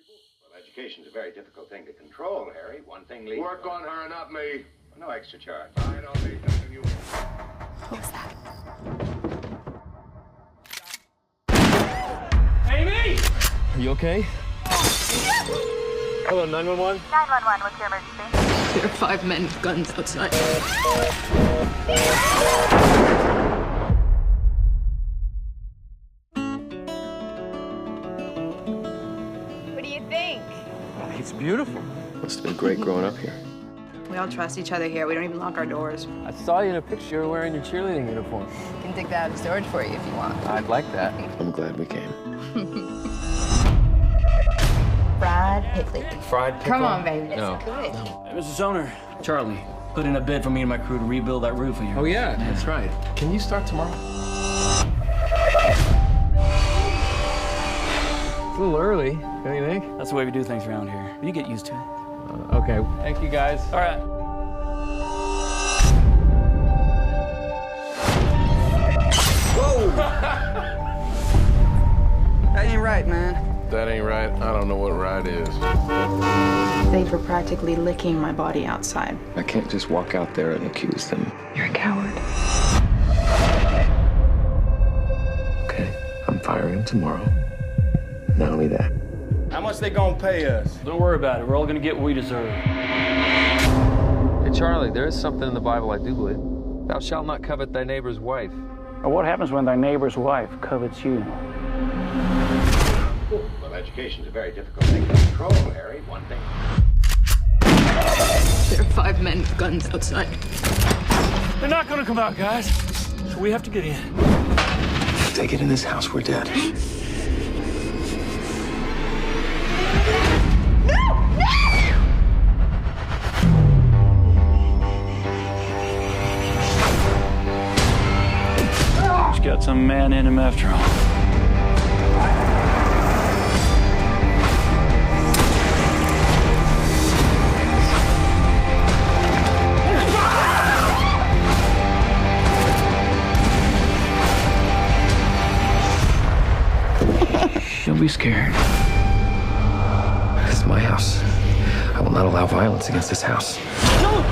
Well, education's a very difficult thing to control, Harry. One thing leads... Work on her, not me. No extra charge. I don't need nothing you... What was that? Amy! Are you okay? Hello, 911? 911, what's your emergency? There are 5 men with guns outside. What do you think? It's beautiful. Must have been great growing up here. We all trust each other here. We don't even lock our doors. I saw you in a picture wearing your cheerleading uniform. I can dig that out of storage for you if you want. I'd like that. I'm glad we came. Fried pickle. Fried pickle? Come on, baby. No. Good. Mrs. Owner, Charlie, put in a bid for me and my crew to rebuild that roof of yours. Oh, yeah, that's right. Can you start tomorrow? It's a little early, don't you think? That's the way we do things around here. You get used to it. Okay. Thank you, guys. All right. That ain't right, man. That ain't right. I don't know what right is. They were practically licking my body outside. I can't just walk out there and accuse them. You're a coward. Okay, I'm firing tomorrow. Not only that, How much they gonna pay us? Don't worry about it. We're all gonna get what we deserve. Hey, Charlie, there is something in the Bible I do believe. Thou shalt not covet thy neighbor's wife. What happens when thy neighbor's wife covets you? Well, education's a very difficult thing to control, Harry. One thing... There are 5 men with guns outside. They're not gonna come out, guys. So we have to get in. if they get in this house, we're dead. He's got some man in him after all. Don't be scared. This is my house. I will not allow violence against this house. No!